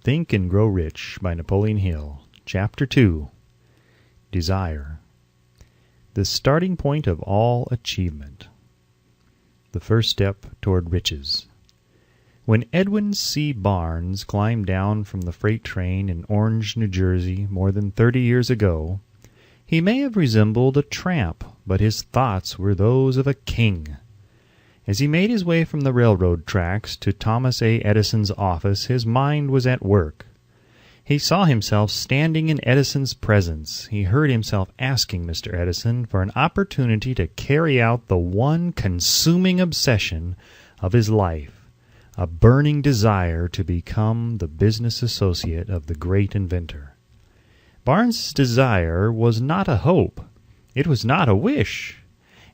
Think and Grow Rich by Napoleon Hill. Chapter 2. Desire. The starting point of all achievement. The first step toward riches. When Edwin C. Barnes climbed down from the freight train in Orange, New Jersey, more than 30 years ago, he may have resembled a tramp, but his thoughts were those of a king. As he made his way from the railroad tracks to Thomas A. Edison's office, his mind was at work. He saw himself standing in Edison's presence. He heard himself asking Mr. Edison for an opportunity to carry out the one consuming obsession of his life, a burning desire to become the business associate of the great inventor. Barnes' desire was not a hope. It was not a wish.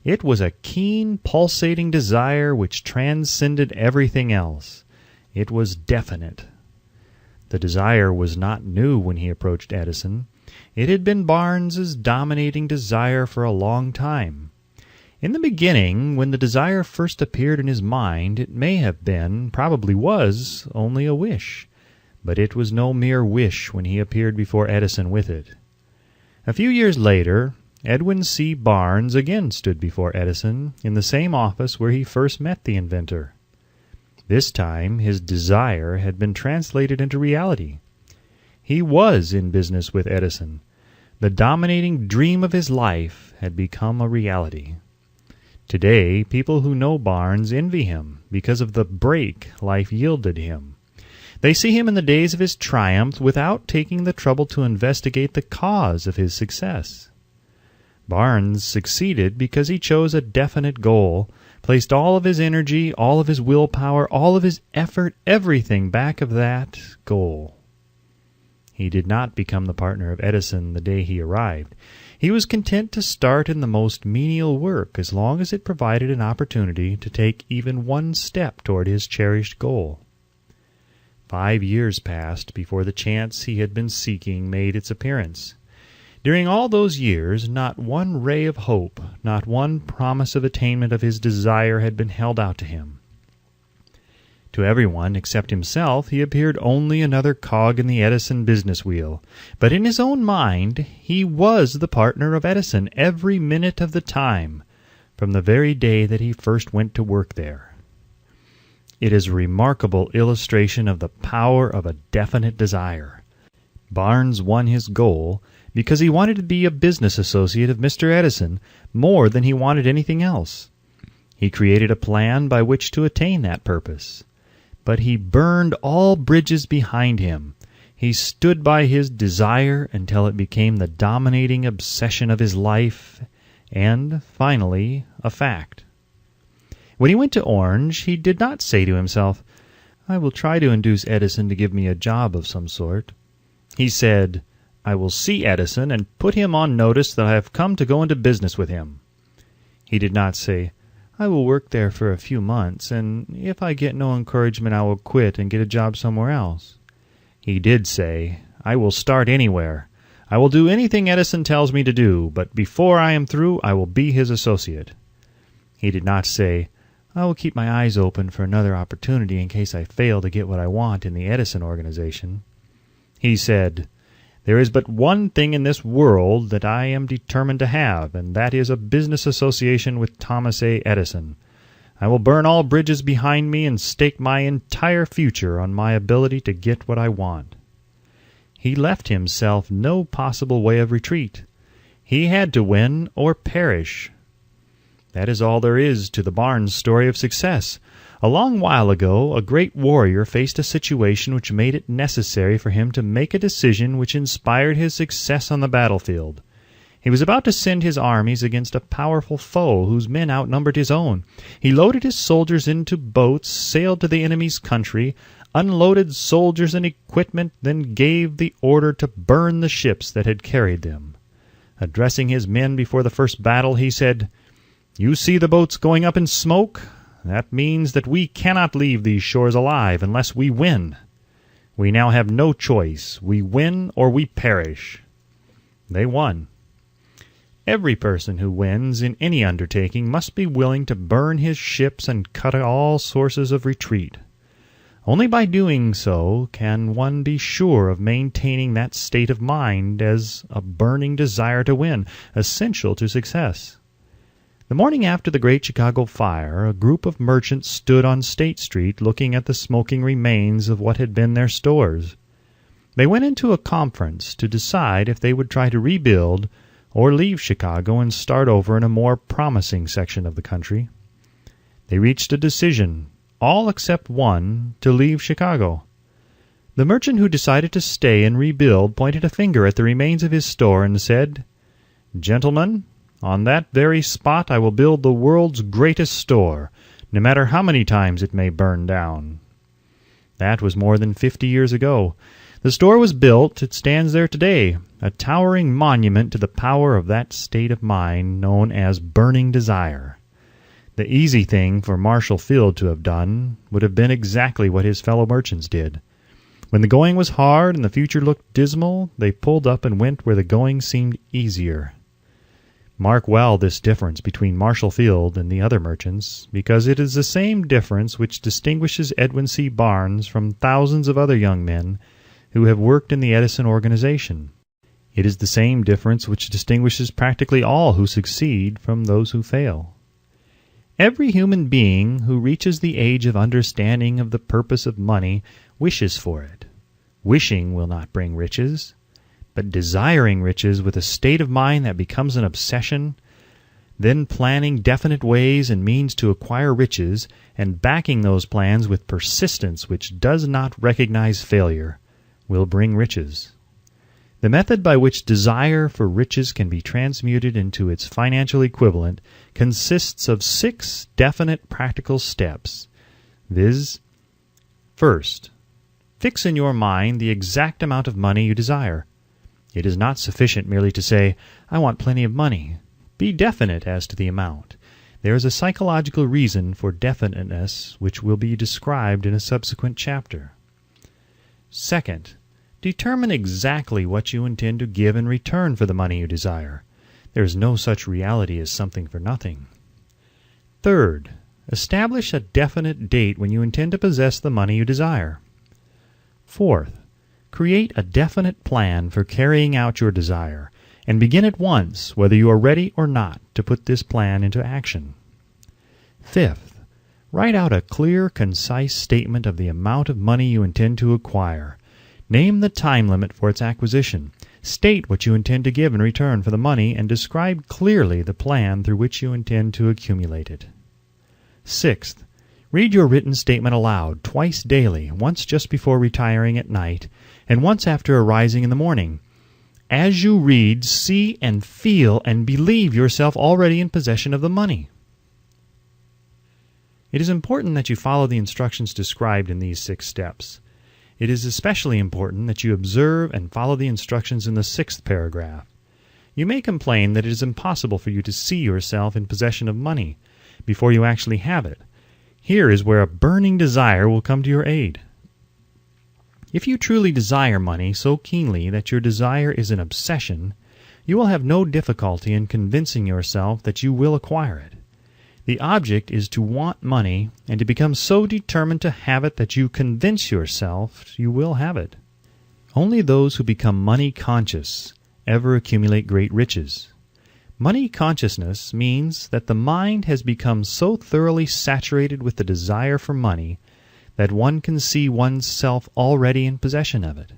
It was a keen, pulsating desire which transcended everything else. It was definite. The desire was not new when he approached Edison. It had been Barnes's dominating desire for a long time. In the beginning, when the desire first appeared in his mind, it may have been, probably was, only a wish. But it was no mere wish when he appeared before Edison with it. A few years later, Edwin C. Barnes again stood before Edison in the same office where he first met the inventor. This time his desire had been translated into reality. He was in business with Edison. The dominating dream of his life had become a reality. Today, people who know Barnes envy him because of the break life yielded him. They see him in the days of his triumph without taking the trouble to investigate the cause of his success. Barnes succeeded because he chose a definite goal, placed all of his energy, all of his willpower, all of his effort, everything back of that goal. He did not become the partner of Edison the day he arrived. He was content to start in the most menial work as long as it provided an opportunity to take even one step toward his cherished goal. 5 years passed before the chance he had been seeking made its appearance. During all those years, not one ray of hope, not one promise of attainment of his desire had been held out to him. To everyone except himself, he appeared only another cog in the Edison business wheel. But in his own mind, he was the partner of Edison every minute of the time, from the very day that he first went to work there. It is a remarkable illustration of the power of a definite desire. Barnes won his goal because he wanted to be a business associate of Mr. Edison more than he wanted anything else. He created a plan by which to attain that purpose. But he burned all bridges behind him. He stood by his desire until it became the dominating obsession of his life and, finally, a fact. When he went to Orange, he did not say to himself, "I will try to induce Edison to give me a job of some sort." He said, "I will see Edison and put him on notice that I have come to go into business with him." He did not say, "I will work there for a few months, and if I get no encouragement I will quit and get a job somewhere else." He did say, "I will start anywhere. I will do anything Edison tells me to do, but before I am through I will be his associate." He did not say, "I will keep my eyes open for another opportunity in case I fail to get what I want in the Edison organization." He said, "There is but one thing in this world that I am determined to have, and that is a business association with Thomas A. Edison. I will burn all bridges behind me and stake my entire future on my ability to get what I want." He left himself no possible way of retreat. He had to win or perish. That is all there is to the Barnes story of success. A long while ago, a great warrior faced a situation which made it necessary for him to make a decision which inspired his success on the battlefield. He was about to send his armies against a powerful foe whose men outnumbered his own. He loaded his soldiers into boats, sailed to the enemy's country, unloaded soldiers and equipment, then gave the order to burn the ships that had carried them. Addressing his men before the first battle, he said, "You see the boats going up in smoke? That means that we cannot leave these shores alive unless we win. We now have no choice. We win or we perish." They won. Every person who wins in any undertaking must be willing to burn his ships and cut all sources of retreat. Only by doing so can one be sure of maintaining that state of mind as a burning desire to win, essential to success. The morning after the great Chicago fire, a group of merchants stood on State Street looking at the smoking remains of what had been their stores. They went into a conference to decide if they would try to rebuild or leave Chicago and start over in a more promising section of the country. They reached a decision, all except one, to leave Chicago. The merchant who decided to stay and rebuild pointed a finger at the remains of his store and said, "Gentlemen, on that very spot I will build the world's greatest store, no matter how many times it may burn down." That was more than 50 years ago. The store was built. It stands there today, a towering monument to the power of that state of mind known as burning desire. The easy thing for Marshall Field to have done would have been exactly what his fellow merchants did. When the going was hard and the future looked dismal, they pulled up and went where the going seemed easier. Mark well this difference between Marshall Field and the other merchants, because it is the same difference which distinguishes Edwin C. Barnes from thousands of other young men who have worked in the Edison organization. It is the same difference which distinguishes practically all who succeed from those who fail. Every human being who reaches the age of understanding of the purpose of money wishes for it. Wishing will not bring riches, but desiring riches with a state of mind that becomes an obsession, then planning definite ways and means to acquire riches, and backing those plans with persistence which does not recognize failure, will bring riches. The method by which desire for riches can be transmuted into its financial equivalent consists of 6 definite practical steps, viz. First, fix in your mind the exact amount of money you desire. It is not sufficient merely to say, "I want plenty of money." Be definite as to the amount. There is a psychological reason for definiteness which will be described in a subsequent chapter. Second, determine exactly what you intend to give in return for the money you desire. There is no such reality as something for nothing. Third, establish a definite date when you intend to possess the money you desire. Fourth, create a definite plan for carrying out your desire, and begin at once, whether you are ready or not, to put this plan into action. Fifth, write out a clear, concise statement of the amount of money you intend to acquire. Name the time limit for its acquisition. State what you intend to give in return for the money, and describe clearly the plan through which you intend to accumulate it. Sixth, read your written statement aloud twice daily, once just before retiring at night, and once after arising in the morning. As you read, see and feel and believe yourself already in possession of the money. It is important that you follow the instructions described in these 6 steps. It is especially important that you observe and follow the instructions in the 6th paragraph. You may complain that it is impossible for you to see yourself in possession of money before you actually have it. Here is where a burning desire will come to your aid. If you truly desire money so keenly that your desire is an obsession, you will have no difficulty in convincing yourself that you will acquire it. The object is to want money and to become so determined to have it that you convince yourself you will have it. Only those who become money conscious ever accumulate great riches. Money consciousness means that the mind has become so thoroughly saturated with the desire for money that one can see one's self already in possession of it.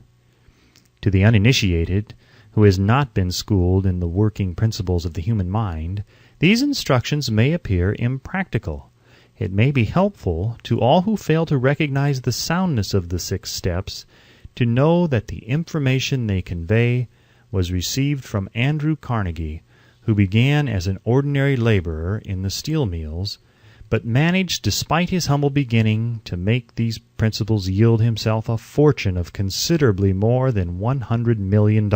To the uninitiated, who has not been schooled in the working principles of the human mind, these instructions may appear impractical. It may be helpful to all who fail to recognize the soundness of the 6 steps to know that the information they convey was received from Andrew Carnegie, who began as an ordinary laborer in the steel mills, but managed, despite his humble beginning, to make these principles yield himself a fortune of considerably more than $100 million.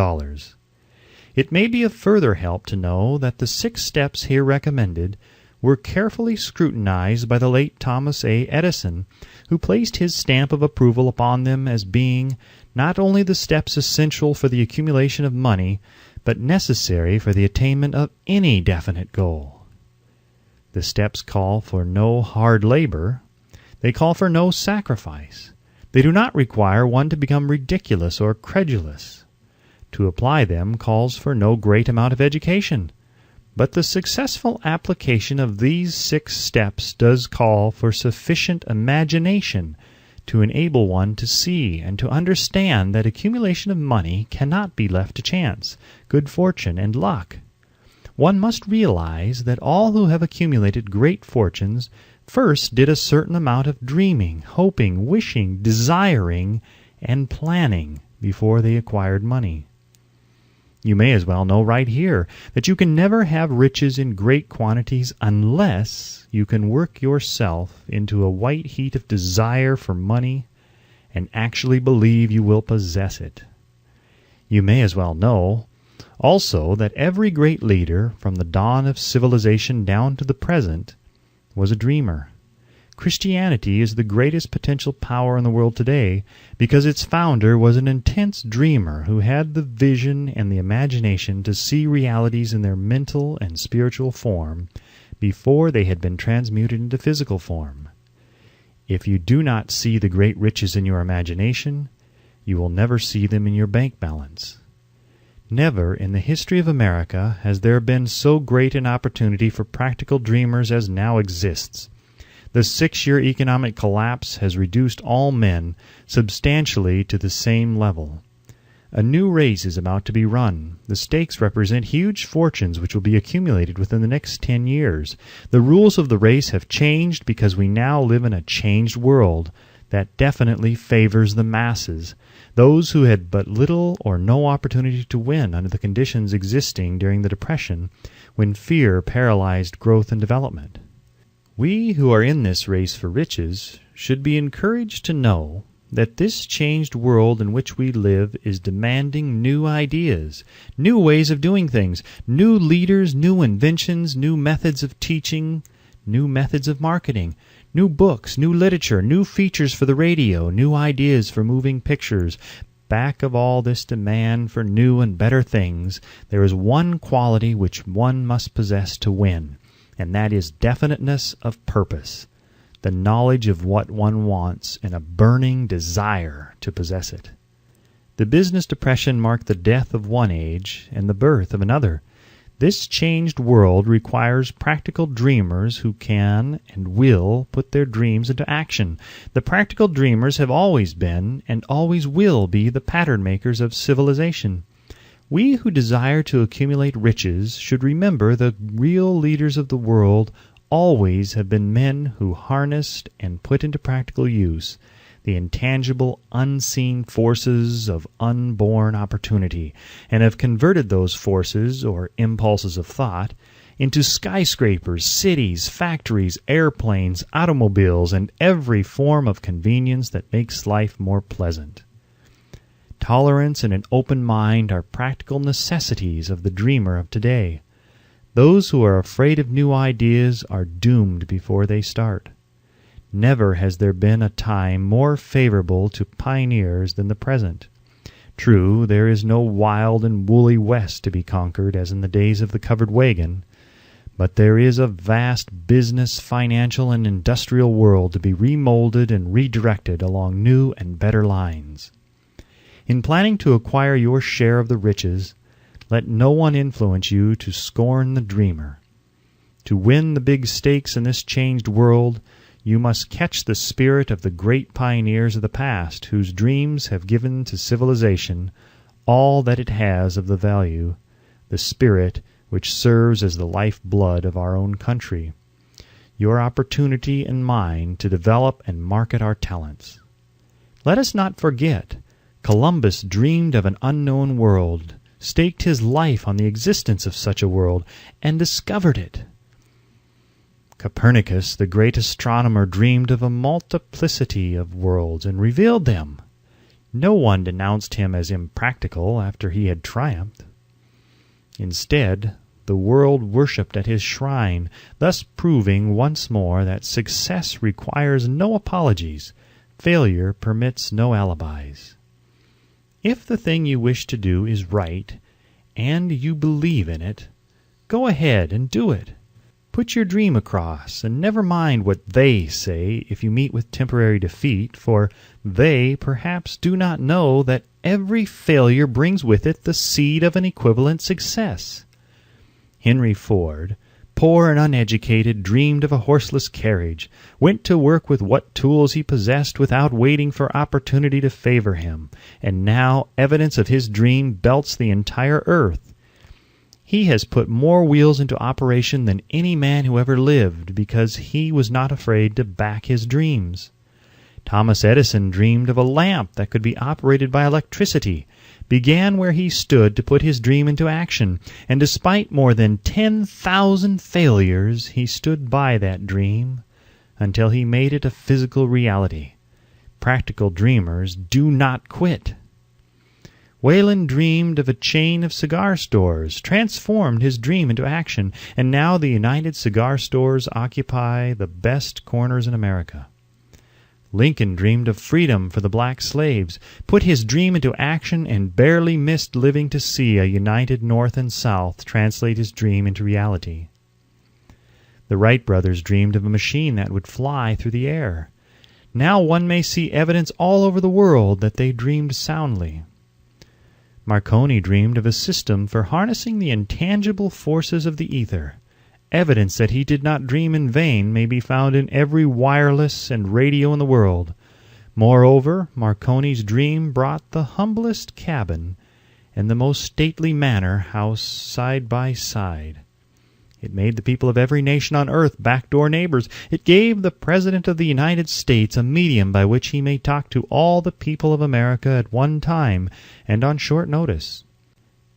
It may be of further help to know that the 6 steps here recommended were carefully scrutinized by the late Thomas A. Edison, who placed his stamp of approval upon them as being not only the steps essential for the accumulation of money, but necessary for the attainment of any definite goal. The steps call for no hard labor. They call for no sacrifice. They do not require one to become ridiculous or credulous. To apply them calls for no great amount of education, but the successful application of these 6 steps does call for sufficient imagination to enable one to see and to understand that accumulation of money cannot be left to chance, good fortune, and luck. One must realize that all who have accumulated great fortunes first did a certain amount of dreaming, hoping, wishing, desiring, and planning before they acquired money. You may as well know right here that you can never have riches in great quantities unless you can work yourself into a white heat of desire for money and actually believe you will possess it. You may as well know also that every great leader from the dawn of civilization down to the present was a dreamer. Christianity is the greatest potential power in the world today because its founder was an intense dreamer who had the vision and the imagination to see realities in their mental and spiritual form before they had been transmuted into physical form. If you do not see the great riches in your imagination, you will never see them in your bank balance. Never in the history of America has there been so great an opportunity for practical dreamers as now exists. The 6-year economic collapse has reduced all men substantially to the same level. A new race is about to be run. The stakes represent huge fortunes which will be accumulated within the next 10 years. The rules of the race have changed because we now live in a changed world that definitely favors the masses, those who had but little or no opportunity to win under the conditions existing during the Depression, when fear paralyzed growth and development. We who are in this race for riches should be encouraged to know that this changed world in which we live is demanding new ideas, new ways of doing things, new leaders, new inventions, new methods of teaching, new methods of marketing, new books, new literature, new features for the radio, new ideas for moving pictures. Back of all this demand for new and better things, there is one quality which one must possess to win, and that is definiteness of purpose, the knowledge of what one wants, and a burning desire to possess it. The business depression marked the death of one age and the birth of another. This changed world requires practical dreamers who can and will put their dreams into action. The practical dreamers have always been and always will be the pattern makers of civilization. We who desire to accumulate riches should remember the real leaders of the world always have been men who harnessed and put into practical use the intangible, unseen forces of unborn opportunity, and have converted those forces, or impulses of thought, into skyscrapers, cities, factories, airplanes, automobiles, and every form of convenience that makes life more pleasant. Tolerance and an open mind are practical necessities of the dreamer of today. Those who are afraid of new ideas are doomed before they start. Never has there been a time more favorable to pioneers than the present. True, there is no wild and woolly West to be conquered as in the days of the covered wagon, but there is a vast business, financial, and industrial world to be remolded and redirected along new and better lines. In planning to acquire your share of the riches, let no one influence you to scorn the dreamer. To win the big stakes in this changed world, you must catch the spirit of the great pioneers of the past, whose dreams have given to civilization all that it has of the value, the spirit which serves as the life-blood of our own country, your opportunity and mine to develop and market our talents. Let us not forget, Columbus dreamed of an unknown world, staked his life on the existence of such a world, and discovered it. Copernicus, the great astronomer, dreamed of a multiplicity of worlds and revealed them. No one denounced him as impractical after he had triumphed. Instead, the world worshipped at his shrine, thus proving once more that success requires no apologies, failure permits no alibis. If the thing you wish to do is right, and you believe in it, go ahead and do it. Put your dream across, and never mind what they say if you meet with temporary defeat, for they perhaps do not know that every failure brings with it the seed of an equivalent success. Henry Ford, poor and uneducated, dreamed of a horseless carriage, went to work with what tools he possessed without waiting for opportunity to favor him, and now evidence of his dream belts the entire earth. He has put more wheels into operation than any man who ever lived, because he was not afraid to back his dreams. Thomas Edison dreamed of a lamp that could be operated by electricity, began where he stood to put his dream into action, and despite more than 10,000 failures, he stood by that dream until he made it a physical reality. Practical dreamers do not quit. Wayland dreamed of a chain of cigar stores, transformed his dream into action, and now the United Cigar Stores occupy the best corners in America. Lincoln dreamed of freedom for the black slaves, put his dream into action, and barely missed living to see a united North and South translate his dream into reality. The Wright brothers dreamed of a machine that would fly through the air. Now one may see evidence all over the world that they dreamed soundly. Marconi dreamed of a system for harnessing the intangible forces of the ether. Evidence that he did not dream in vain may be found in every wireless and radio in the world. Moreover, Marconi's dream brought the humblest cabin and the most stately manor house side by side. It made the people of every nation on earth backdoor neighbors. It gave the President of the United States a medium by which he may talk to all the people of America at one time and on short notice.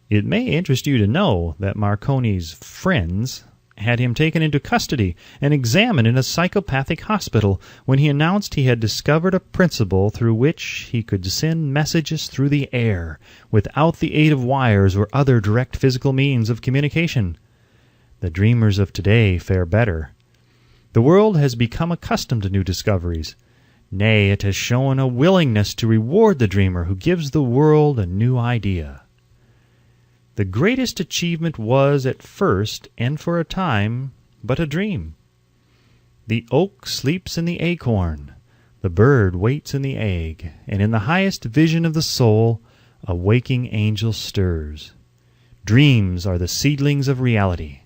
It may interest you to know that Marconi's friends had him taken into custody and examined in a psychopathic hospital when he announced he had discovered a principle through which he could send messages through the air without the aid of wires or other direct physical means of communication. The dreamers of today fare better. The world has become accustomed to new discoveries. Nay, it has shown a willingness to reward the dreamer who gives the world a new idea. The greatest achievement was at first, and for a time, but a dream. The oak sleeps in the acorn, the bird waits in the egg, and in the highest vision of the soul, a waking angel stirs. Dreams are the seedlings of reality.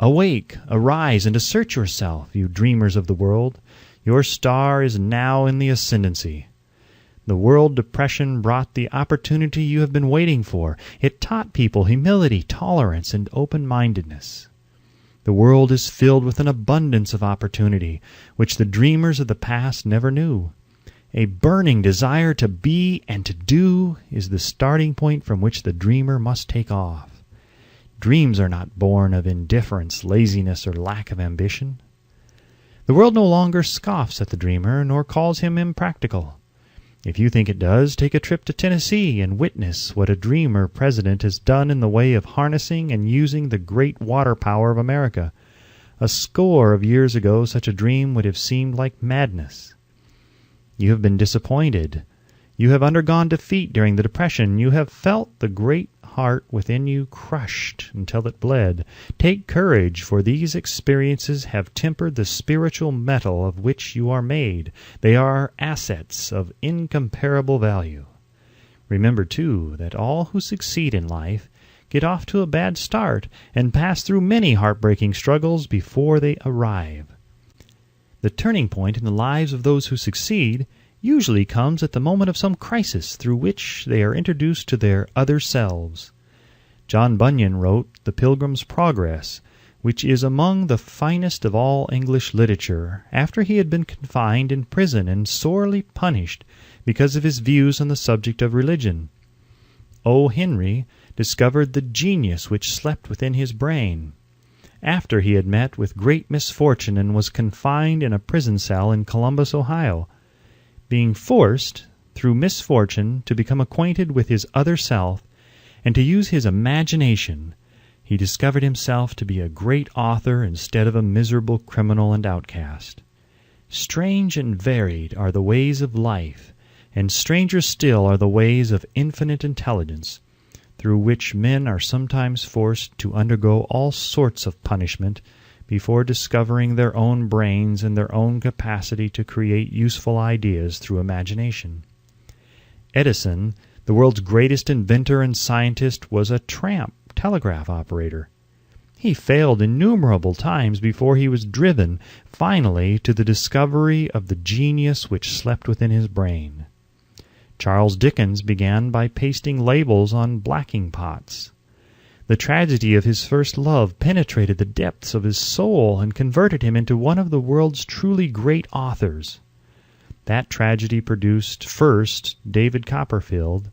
Awake, arise, and assert yourself, you dreamers of the world. Your star is now in the ascendancy. The world depression brought the opportunity you have been waiting for. It taught people humility, tolerance, and open-mindedness. The world is filled with an abundance of opportunity, which the dreamers of the past never knew. A burning desire to be and to do is the starting point from which the dreamer must take off. Dreams are not born of indifference, laziness, or lack of ambition. The world no longer scoffs at the dreamer, nor calls him impractical. If you think it does, take a trip to Tennessee and witness what a dreamer president has done in the way of harnessing and using the great water power of America. A score of years ago, such a dream would have seemed like madness. You have been disappointed. You have undergone defeat during the Depression. You have felt the great heart within you crushed until it bled. Take courage, for these experiences have tempered the spiritual metal of which you are made. They are assets of incomparable value. Remember, too, that all who succeed in life get off to a bad start and pass through many heartbreaking struggles before they arrive. The turning point in the lives of those who succeed usually comes at the moment of some crisis through which they are introduced to their other selves. John Bunyan wrote The Pilgrim's Progress, which is among the finest of all English literature, after he had been confined in prison and sorely punished because of his views on the subject of religion. O. Henry discovered the genius which slept within his brain, after he had met with great misfortune and was confined in a prison cell in Columbus, Ohio. Being forced, through misfortune, to become acquainted with his other self, and to use his imagination, he discovered himself to be a great author instead of a miserable criminal and outcast. Strange and varied are the ways of life, and stranger still are the ways of infinite intelligence, through which men are sometimes forced to undergo all sorts of punishment before discovering their own brains and their own capacity to create useful ideas through imagination. Edison, the world's greatest inventor and scientist, was a tramp telegraph operator. He failed innumerable times before he was driven, finally, to the discovery of the genius which slept within his brain. Charles Dickens began by pasting labels on blacking pots. The tragedy of his first love penetrated the depths of his soul and converted him into one of the world's truly great authors. That tragedy produced, first, David Copperfield,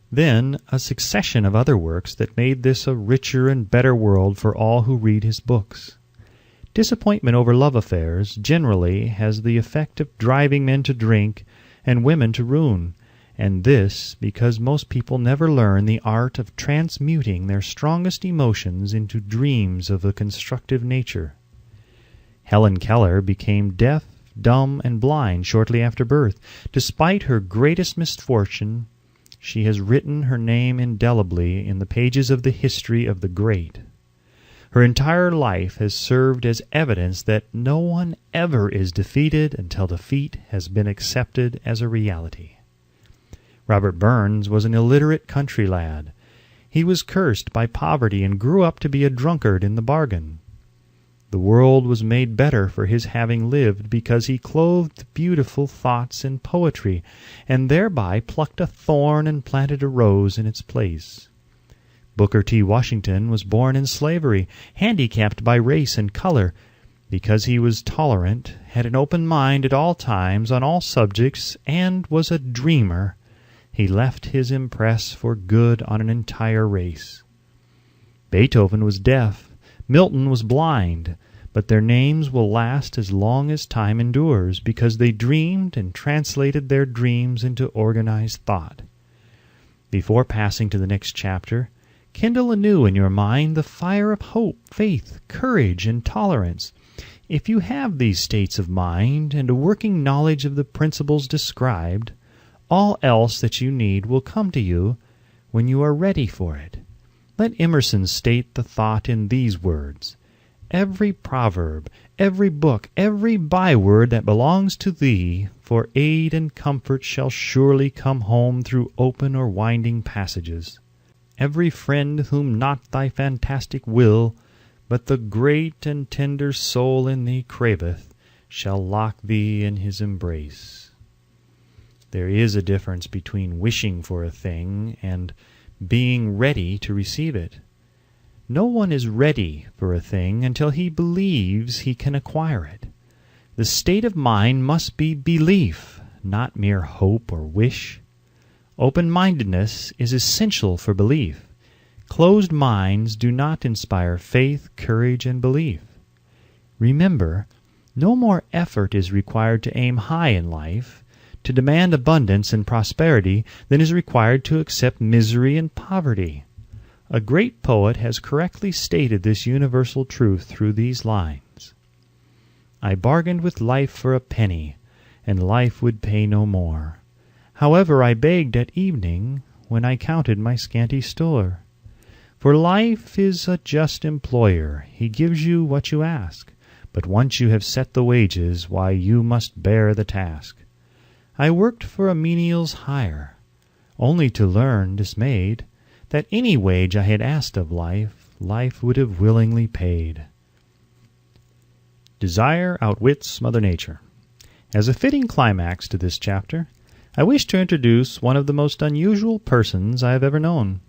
then a succession of other works that made this a richer and better world for all who read his books. Disappointment over love affairs generally has the effect of driving men to drink and women to ruin, and this because most people never learn the art of transmuting their strongest emotions into dreams of a constructive nature. Helen Keller became deaf, dumb, and blind shortly after birth. Despite her greatest misfortune, she has written her name indelibly in the pages of the history of the great. Her entire life has served as evidence that no one ever is defeated until defeat has been accepted as a reality. Robert Burns was an illiterate country lad. He was cursed by poverty and grew up to be a drunkard in the bargain. The world was made better for his having lived because he clothed beautiful thoughts in poetry, and thereby plucked a thorn and planted a rose in its place. Booker T. Washington was born in slavery, handicapped by race and color. Because he was tolerant, had an open mind at all times on all subjects, and was a dreamer, he left his impress for good on an entire race. Beethoven was deaf. Milton was blind, but their names will last as long as time endures, because they dreamed and translated their dreams into organized thought. Before passing to the next chapter, kindle anew in your mind the fire of hope, faith, courage, and tolerance. If you have these states of mind and a working knowledge of the principles described, all else that you need will come to you when you are ready for it. Let Emerson state the thought in these words: "Every proverb, every book, every byword that belongs to thee, for aid and comfort shall surely come home through open or winding passages. Every friend whom not thy fantastic will, but the great and tender soul in thee craveth, shall lock thee in his embrace." There is a difference between wishing for a thing and being ready to receive it. No one is ready for a thing until he believes he can acquire it. The state of mind must be belief, not mere hope or wish. Open-mindedness is essential for belief. Closed minds do not inspire faith, courage, and belief. Remember, no more effort is required to aim high in life, to demand abundance and prosperity, than is required to accept misery and poverty. A great poet has correctly stated this universal truth through these lines: "I bargained with life for a penny, and life would pay no more. However, I begged at evening, when I counted my scanty store. For life is a just employer, he gives you what you ask, but once you have set the wages, why, you must bear the task. I worked for a menial's hire, only to learn, dismayed, that any wage I had asked of life, life would have willingly paid." Desire outwits Mother Nature. As a fitting climax to this chapter, I wish to introduce one of the most unusual persons I have ever known.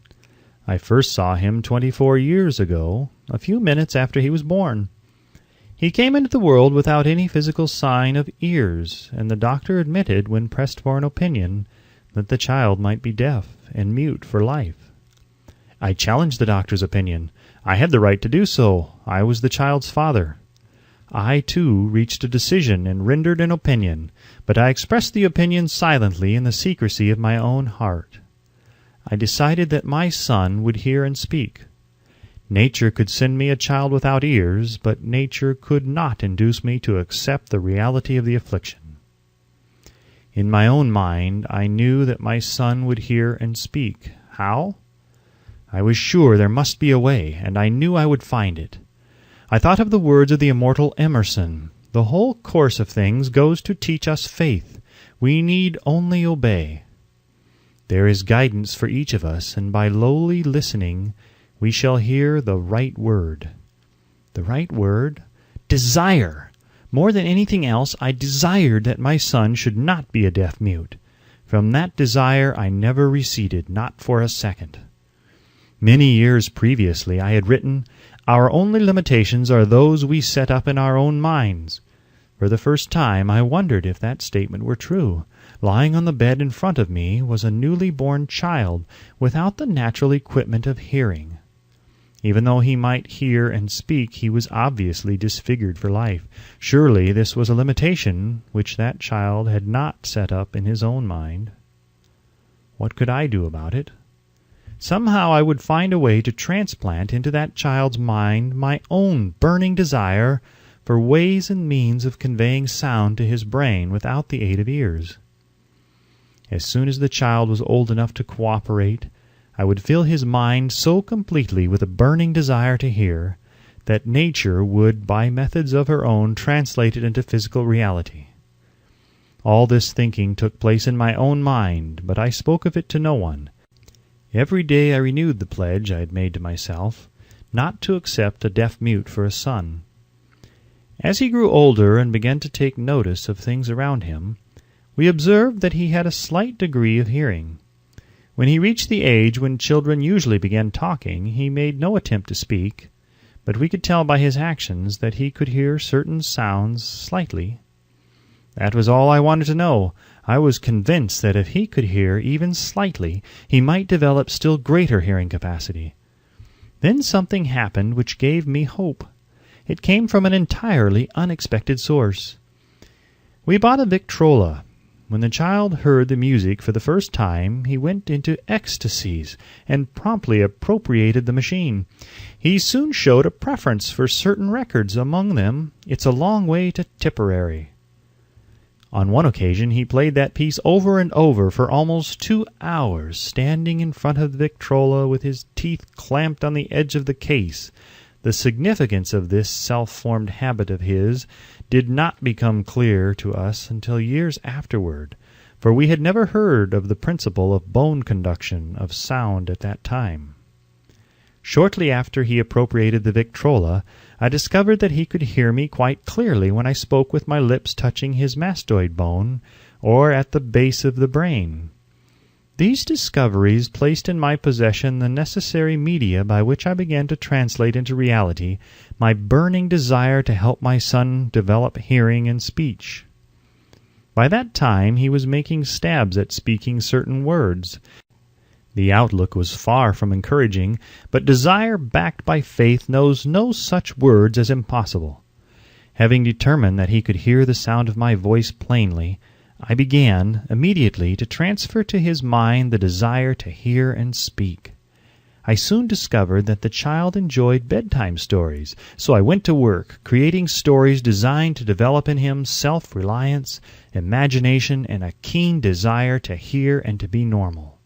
I first saw him 24 years ago, a few minutes after he was born. He came into the world without any physical sign of ears, and the doctor admitted, when pressed for an opinion, that the child might be deaf and mute for life. I challenged the doctor's opinion. I had the right to do so. I was the child's father. I, too, reached a decision and rendered an opinion, but I expressed the opinion silently in the secrecy of my own heart. I decided that my son would hear and speak. Nature could send me a child without ears, but nature could not induce me to accept the reality of the affliction. In my own mind, I knew that my son would hear and speak. How? I was sure there must be a way, and I knew I would find it. I thought of the words of the immortal Emerson. The whole course of things goes to teach us faith. We need only obey. There is guidance for each of us, and by lowly listening we shall hear the right word. The right word? Desire! More than anything else, I desired that my son should not be a deaf-mute. From that desire I never receded, not for a second. Many years previously I had written, "Our only limitations are those we set up in our own minds." For the first time I wondered if that statement were true. Lying on the bed in front of me was a newly born child without the natural equipment of hearing. Even though he might hear and speak, he was obviously disfigured for life. Surely this was a limitation which that child had not set up in his own mind. What could I do about it? Somehow I would find a way to transplant into that child's mind my own burning desire for ways and means of conveying sound to his brain without the aid of ears. As soon as the child was old enough to cooperate, I would fill his mind so completely with a burning desire to hear that nature would, by methods of her own, translate it into physical reality. All this thinking took place in my own mind, but I spoke of it to no one. Every day I renewed the pledge I had made to myself, not to accept a deaf-mute for a son. As he grew older and began to take notice of things around him, we observed that he had a slight degree of hearing. When he reached the age when children usually began talking, he made no attempt to speak, but we could tell by his actions that he could hear certain sounds slightly. That was all I wanted to know. I was convinced that if he could hear even slightly, he might develop still greater hearing capacity. Then something happened which gave me hope. It came from an entirely unexpected source. We bought a Victrola. When the child heard the music for the first time, he went into ecstasies and promptly appropriated the machine. He soon showed a preference for certain records, among them "It's a Long Way to Tipperary." On one occasion he played that piece over and over for almost 2 hours, standing in front of the Victrola with his teeth clamped on the edge of the case. The significance of this self-formed habit of his did not become clear to us until years afterward, for we had never heard of the principle of bone conduction of sound at that time. Shortly after he appropriated the Victrola, I discovered that he could hear me quite clearly when I spoke with my lips touching his mastoid bone, or at the base of the brain. These discoveries placed in my possession the necessary media by which I began to translate into reality my burning desire to help my son develop hearing and speech. By that time he was making stabs at speaking certain words. The outlook was far from encouraging, but desire backed by faith knows no such words as impossible. Having determined that he could hear the sound of my voice plainly, I began immediately to transfer to his mind the desire to hear and speak. I soon discovered that the child enjoyed bedtime stories, so I went to work creating stories designed to develop in him self-reliance, imagination, and a keen desire to hear and to be normal.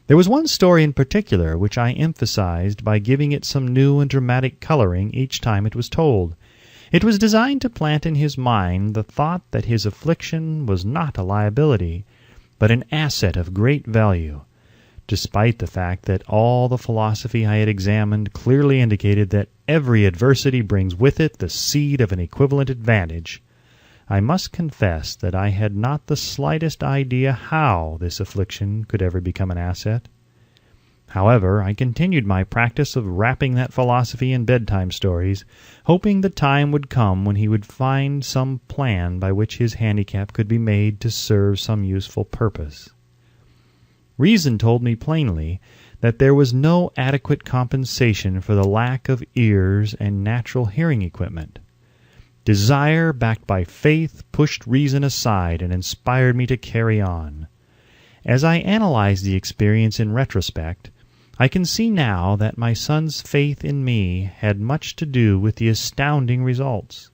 There was one story in particular which I emphasized by giving it some new and dramatic coloring each time it was told. It was designed to plant in his mind the thought that his affliction was not a liability, but an asset of great value, despite the fact that all the philosophy I had examined clearly indicated that every adversity brings with it the seed of an equivalent advantage. I must confess that I had not the slightest idea how this affliction could ever become an asset. However, I continued my practice of wrapping that philosophy in bedtime stories, hoping the time would come when he would find some plan by which his handicap could be made to serve some useful purpose. Reason told me plainly that there was no adequate compensation for the lack of ears and natural hearing equipment. Desire, backed by faith, pushed reason aside and inspired me to carry on. As I analyze the experience in retrospect, I can see now that my son's faith in me had much to do with the astounding results.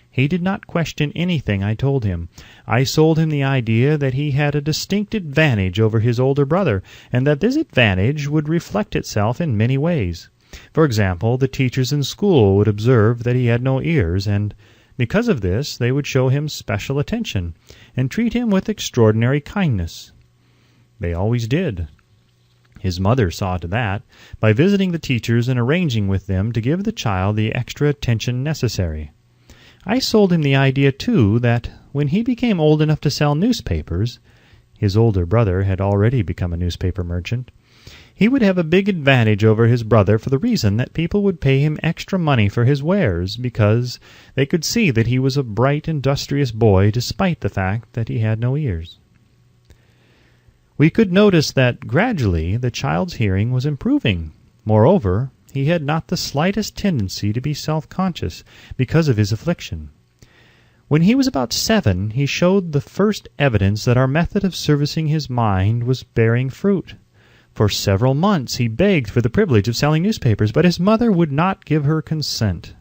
He did not question anything I told him. I sold him the idea that he had a distinct advantage over his older brother, and that this advantage would reflect itself in many ways. For example, the teachers in school would observe that he had no ears, and because of this they would show him special attention and treat him with extraordinary kindness. They always did. His mother saw to that by visiting the teachers and arranging with them to give the child the extra attention necessary. I sold him the idea, too, that when he became old enough to sell newspapers — his older brother had already become a newspaper merchant — he would have a big advantage over his brother for the reason that people would pay him extra money for his wares because they could see that he was a bright, industrious boy despite the fact that he had no ears. We could notice that gradually the child's hearing was improving. Moreover, he had not the slightest tendency to be self-conscious because of his affliction. When he was about 7, he showed the first evidence that our method of servicing his mind was bearing fruit. For several months he begged for the privilege of selling newspapers, but his mother would not give her consent.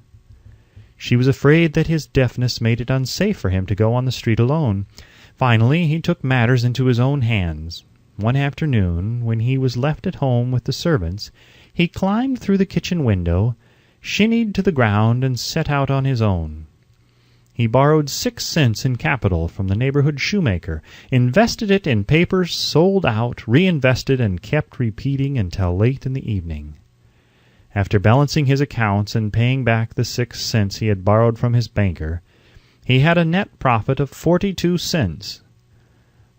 She was afraid that his deafness made it unsafe for him to go on the street alone. Finally, he took matters into his own hands. One afternoon, when he was left at home with the servants, he climbed through the kitchen window, shinnied to the ground, and set out on his own. He borrowed 6 cents in capital from the neighborhood shoemaker, invested it in papers, sold out, reinvested, and kept repeating until late in the evening. After balancing his accounts and paying back the 6 cents he had borrowed from his banker, he had a net profit of 42 cents.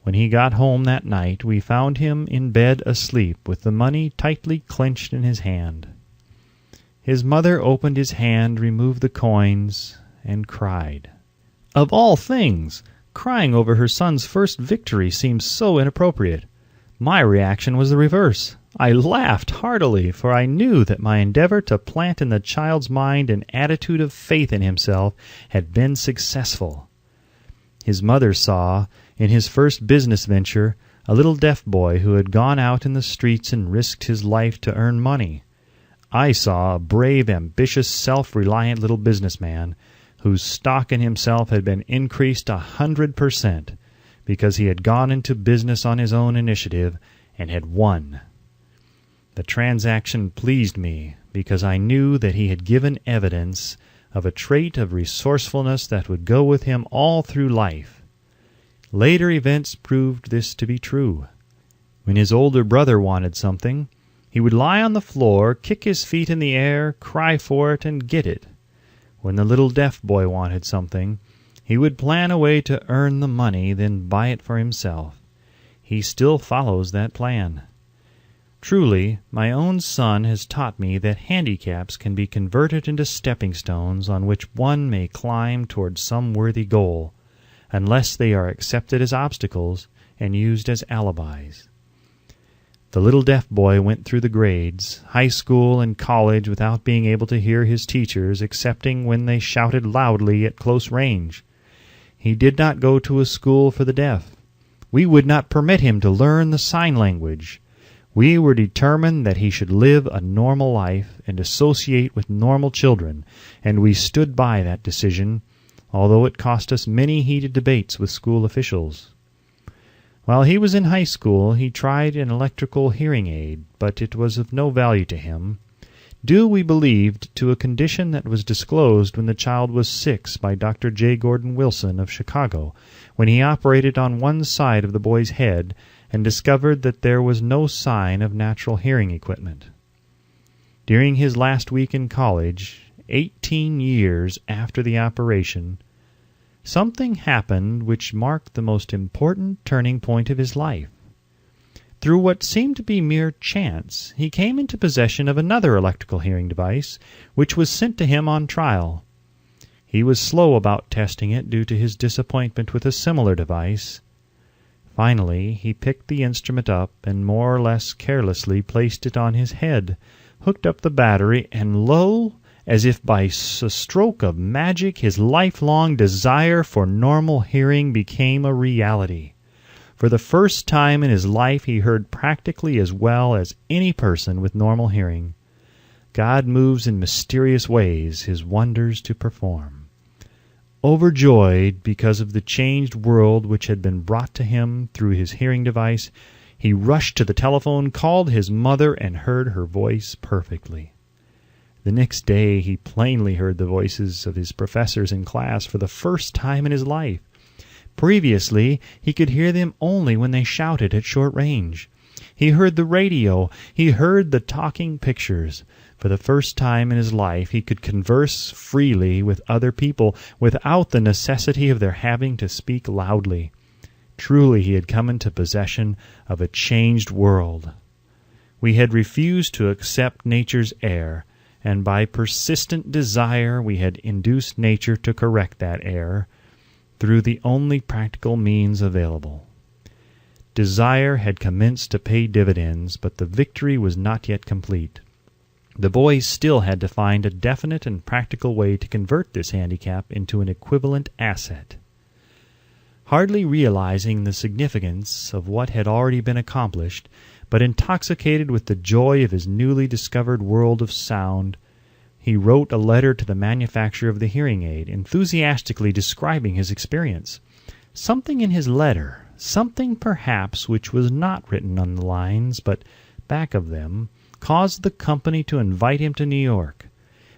When he got home that night, we found him in bed asleep with the money tightly clenched in his hand. His mother opened his hand, removed the coins, and cried. Of all things, crying over her son's first victory seemed so inappropriate. My reaction was the reverse. I laughed heartily, for I knew that my endeavor to plant in the child's mind an attitude of faith in himself had been successful. His mother saw, in his first business venture, a little deaf boy who had gone out in the streets and risked his life to earn money. I saw a brave, ambitious, self-reliant little businessman whose stock in himself had been increased 100% because he had gone into business on his own initiative and had won. The transaction pleased me because I knew that he had given evidence of a trait of resourcefulness that would go with him all through life. Later events proved this to be true. When his older brother wanted something, he would lie on the floor, kick his feet in the air, cry for it, and get it. When the little deaf boy wanted something, he would plan a way to earn the money, then buy it for himself. He still follows that plan. Truly, my own son has taught me that handicaps can be converted into stepping stones on which one may climb toward some worthy goal, unless they are accepted as obstacles and used as alibis. The little deaf boy went through the grades, high school and college, without being able to hear his teachers excepting when they shouted loudly at close range. He did not go to a school for the deaf. We would not permit him to learn the sign language. We were determined that he should live a normal life and associate with normal children, and we stood by that decision, although it cost us many heated debates with school officials. While he was in high school, he tried an electrical hearing aid, but it was of no value to him, due, we believed, to a condition that was disclosed when the child was 6 by Dr. J. Gordon Wilson of Chicago, when he operated on one side of the boy's head and discovered that there was no sign of natural hearing equipment. During his last week in college, 18 years after the operation, something happened which marked the most important turning point of his life. Through what seemed to be mere chance, he came into possession of another electrical hearing device, which was sent to him on trial. He was slow about testing it due to his disappointment with a similar device. Finally, he picked the instrument up and more or less carelessly placed it on his head, hooked up the battery, and lo, as if by a stroke of magic, his lifelong desire for normal hearing became a reality. For the first time in his life, he heard practically as well as any person with normal hearing. God moves in mysterious ways his wonders to perform. Overjoyed because of the changed world which had been brought to him through his hearing device, he rushed to the telephone, called his mother, and heard her voice perfectly. The next day he plainly heard the voices of his professors in class for the first time in his life. Previously, he could hear them only when they shouted at short range. He heard the radio. He heard the talking pictures. For the first time in his life, he could converse freely with other people without the necessity of their having to speak loudly. Truly, he had come into possession of a changed world. We had refused to accept nature's error, and by persistent desire we had induced nature to correct that error through the only practical means available. Desire had commenced to pay dividends, but the victory was not yet complete. The boys still had to find a definite and practical way to convert this handicap into an equivalent asset. Hardly realizing the significance of what had already been accomplished, but intoxicated with the joy of his newly discovered world of sound, he wrote a letter to the manufacturer of the hearing aid, enthusiastically describing his experience. Something in his letter, something perhaps which was not written on the lines, but back of them, caused the company to invite him to New York.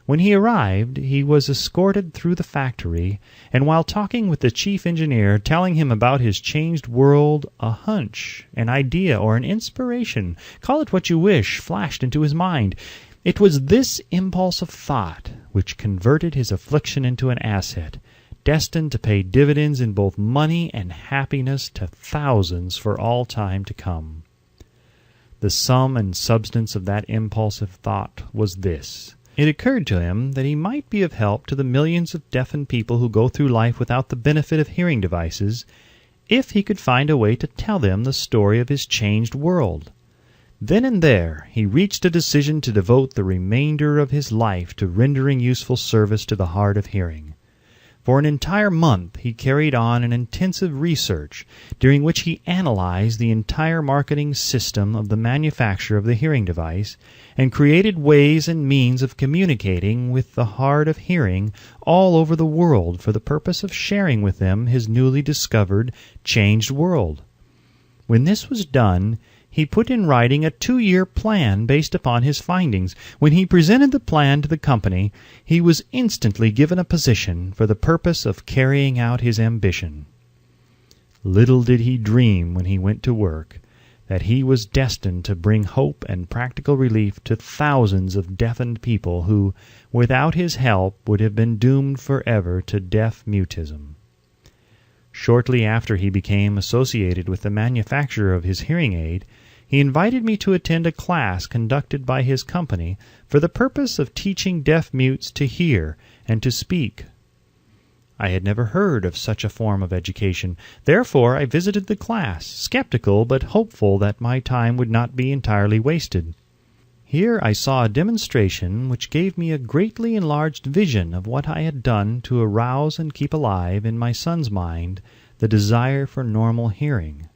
When he arrived, he was escorted through the factory, and while talking with the chief engineer, telling him about his changed world, a hunch, an idea, or an inspiration, call it what you wish, flashed into his mind. It was this impulse of thought which converted his affliction into an asset, destined to pay dividends in both money and happiness to thousands for all time to come. The sum and substance of that impulsive thought was this. It occurred to him that he might be of help to the millions of deafened people who go through life without the benefit of hearing devices, if he could find a way to tell them the story of his changed world. Then and there he reached a decision to devote the remainder of his life to rendering useful service to the hard of hearing. For an entire month he carried on an intensive research, during which he analyzed the entire marketing system of the manufacture of the hearing device, and created ways and means of communicating with the hard of hearing all over the world for the purpose of sharing with them his newly discovered, changed world. When this was done, he put in writing a 2-year plan based upon his findings. When he presented the plan to the company, he was instantly given a position for the purpose of carrying out his ambition. Little did he dream when he went to work that he was destined to bring hope and practical relief to thousands of deafened people who, without his help, would have been doomed forever to deaf mutism. Shortly after he became associated with the manufacturer of his hearing aid, he invited me to attend a class conducted by his company for the purpose of teaching deaf mutes to hear and to speak. I had never heard of such a form of education. Therefore I visited the class, skeptical but hopeful that my time would not be entirely wasted. Here I saw a demonstration which gave me a greatly enlarged vision of what I had done to arouse and keep alive in my son's mind the desire for normal hearing.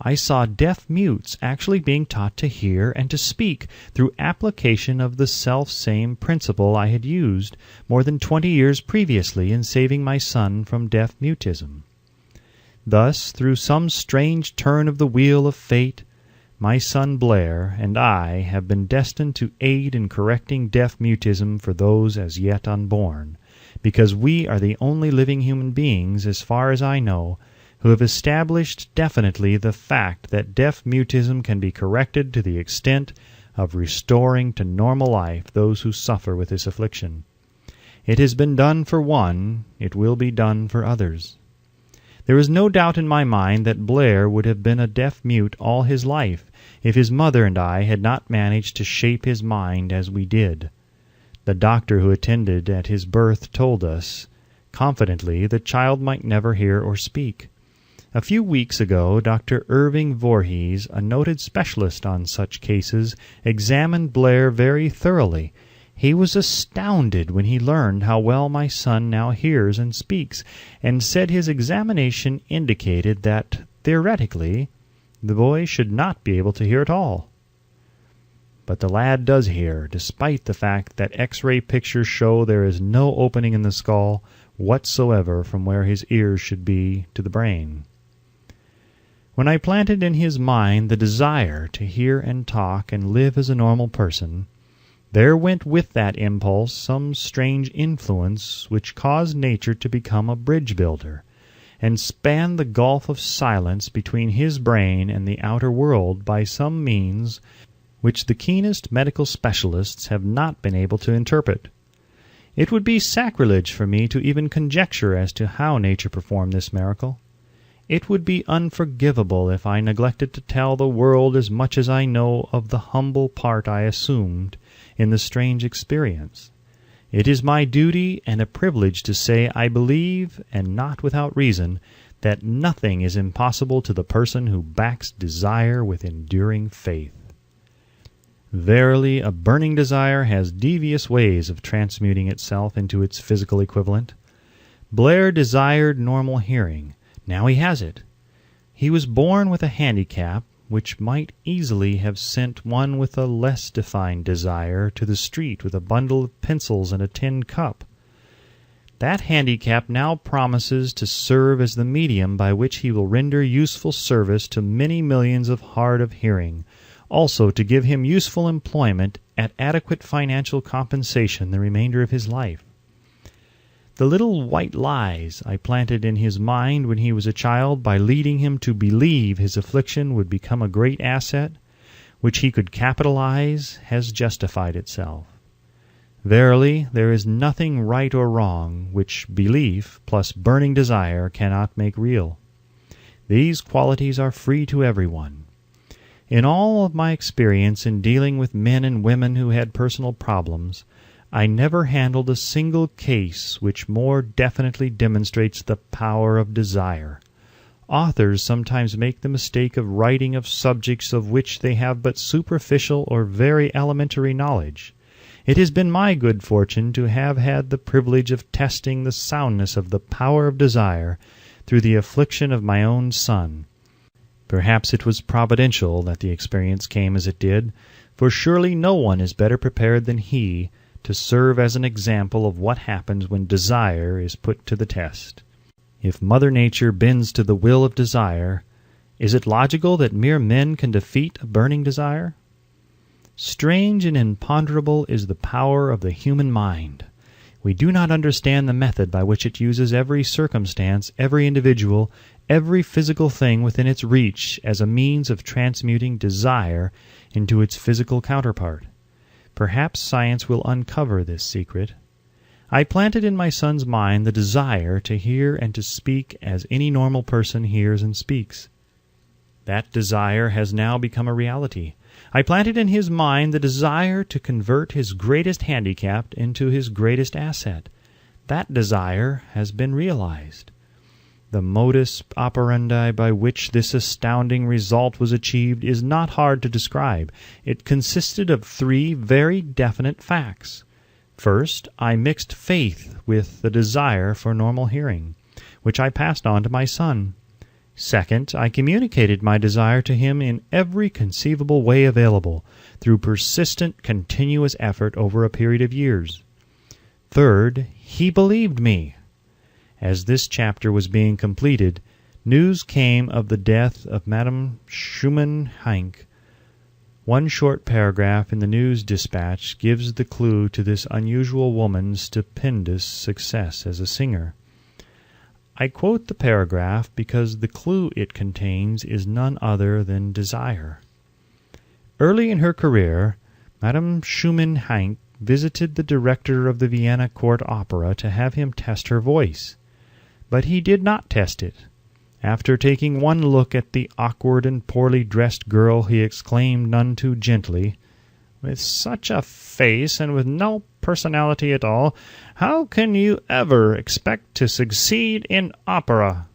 I saw deaf mutes actually being taught to hear and to speak through application of the self-same principle I had used more than 20 years previously in saving my son from deaf mutism. Thus, through some strange turn of the wheel of fate, my son Blair and I have been destined to aid in correcting deaf mutism for those as yet unborn, because we are the only living human beings, as far as I know, who have established definitely the fact that deaf mutism can be corrected to the extent of restoring to normal life those who suffer with this affliction. It has been done for one, it will be done for others. There is no doubt in my mind that Blair would have been a deaf mute all his life if his mother and I had not managed to shape his mind as we did. The doctor who attended at his birth told us, confidently, the child might never hear or speak. A few weeks ago, Dr. Irving Voorhees, a noted specialist on such cases, examined Blair very thoroughly. He was astounded when he learned how well my son now hears and speaks, and said his examination indicated that, theoretically, the boy should not be able to hear at all. But the lad does hear, despite the fact that X-ray pictures show there is no opening in the skull whatsoever from where his ears should be to the brain. When I planted in his mind the desire to hear and talk and live as a normal person, There went with that impulse some strange influence which caused nature to become a bridge builder, and span the gulf of silence between his brain and the outer world by some means which the keenest medical specialists have not been able to interpret. It would be sacrilege for me to even conjecture as to how nature performed this miracle. It would be unforgivable if I neglected to tell the world as much as I know of the humble part I assumed in the strange experience. It is my duty and a privilege to say I believe, and not without reason, that nothing is impossible to the person who backs desire with enduring faith. Verily, a burning desire has devious ways of transmuting itself into its physical equivalent. Blair desired normal hearing. Now he has it. He was born with a handicap which might easily have sent one with a less defined desire to the street with a bundle of pencils and a tin cup. That handicap now promises to serve as the medium by which he will render useful service to many millions of hard of hearing, also to give him useful employment at adequate financial compensation the remainder of his life. The little white lies I planted in his mind when he was a child by leading him to believe his affliction would become a great asset, which he could capitalize, has justified itself. Verily, there is nothing right or wrong which belief plus burning desire cannot make real. These qualities are free to everyone. In all of my experience in dealing with men and women who had personal problems, I never handled a single case which more definitely demonstrates the power of desire. Authors sometimes make the mistake of writing of subjects of which they have but superficial or very elementary knowledge. It has been my good fortune to have had the privilege of testing the soundness of the power of desire through the affliction of my own son. Perhaps it was providential that the experience came as it did, for surely no one is better prepared than he to serve as an example of what happens when desire is put to the test. If Mother Nature bends to the will of desire, is it logical that mere men can defeat a burning desire? Strange and imponderable is the power of the human mind. We do not understand the method by which it uses every circumstance, every individual, every physical thing within its reach as a means of transmuting desire into its physical counterpart. Perhaps science will uncover this secret. I planted in my son's mind the desire to hear and to speak as any normal person hears and speaks. That desire has now become a reality. I planted in his mind the desire to convert his greatest handicap into his greatest asset. That desire has been realized. The modus operandi by which this astounding result was achieved is not hard to describe. It consisted of three very definite facts. First, I mixed faith with the desire for normal hearing, which I passed on to my son. Second, I communicated my desire to him in every conceivable way available, through persistent, continuous effort over a period of years. Third, he believed me. As this chapter was being completed, news came of the death of Madame Schumann-Heink. One short paragraph in the news dispatch gives the clue to this unusual woman's stupendous success as a singer. I quote the paragraph because the clue it contains is none other than desire. Early in her career, Madame Schumann-Heink visited the director of the Vienna Court Opera to have him test her voice. But he did not test it. After taking one look at the awkward and poorly dressed girl, he exclaimed none too gently, "With such a face and with no personality at all, how can you ever expect to succeed in opera?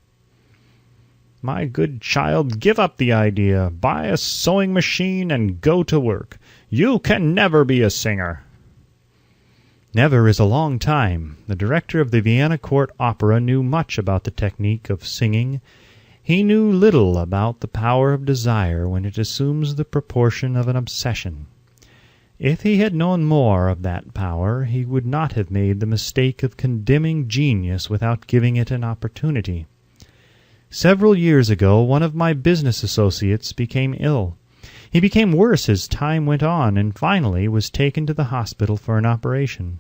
My good child, give up the idea, buy a sewing machine and go to work. You can never be a singer." Never is a long time. The director of the Vienna Court Opera knew much about the technique of singing. He knew little about the power of desire when it assumes the proportion of an obsession. If he had known more of that power, he would not have made the mistake of condemning genius without giving it an opportunity. Several years ago, one of my business associates became ill. He became worse as time went on and finally was taken to the hospital for an operation.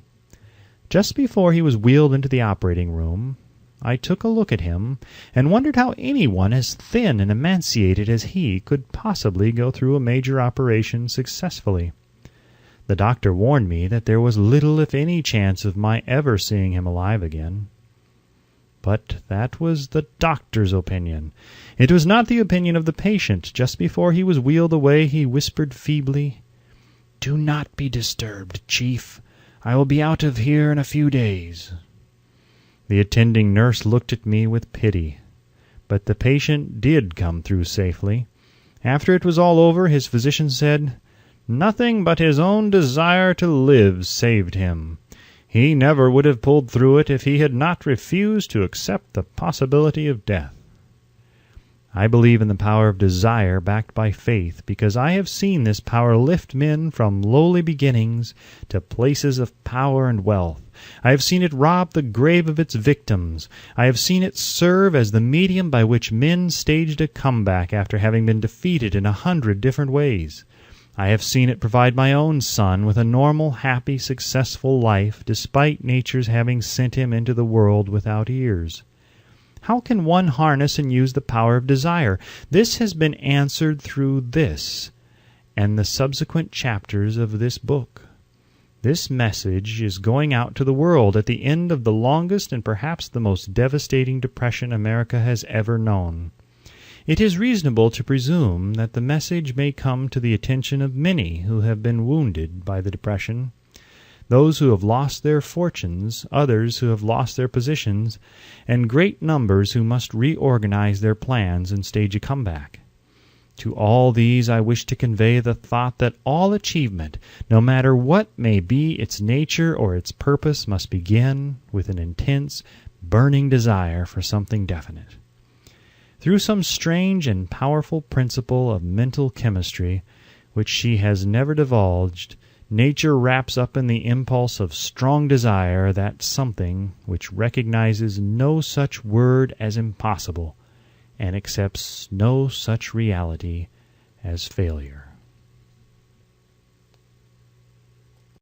Just before he was wheeled into the operating room, I took a look at him and wondered how anyone as thin and emaciated as he could possibly go through a major operation successfully. The doctor warned me that there was little if any chance of my ever seeing him alive again. But that was the doctor's opinion. It was not the opinion of the patient. Just before he was wheeled away, he whispered feebly, "Do not be disturbed, Chief. I will be out of here in a few days." The attending nurse looked at me with pity. But the patient did come through safely. After it was all over, his physician said, "Nothing but his own desire to live saved him. He never would have pulled through it if he had not refused to accept the possibility of death." I believe in the power of desire backed by faith because I have seen this power lift men from lowly beginnings to places of power and wealth. I have seen it rob the grave of its victims. I have seen it serve as the medium by which men staged a comeback after having been defeated in 100 different ways. I have seen it provide my own son with a normal, happy, successful life despite nature's having sent him into the world without ears. How can one harness and use the power of desire? This has been answered through this and the subsequent chapters of this book. This message is going out to the world at the end of the longest and perhaps the most devastating depression America has ever known. It is reasonable to presume that the message may come to the attention of many who have been wounded by the depression, those who have lost their fortunes, others who have lost their positions, and great numbers who must reorganize their plans and stage a comeback. To all these I wish to convey the thought that all achievement, no matter what may be its nature or its purpose, must begin with an intense, burning desire for something definite. Through some strange and powerful principle of mental chemistry, which she has never divulged, nature wraps up in the impulse of strong desire that something which recognizes no such word as impossible and accepts no such reality as failure.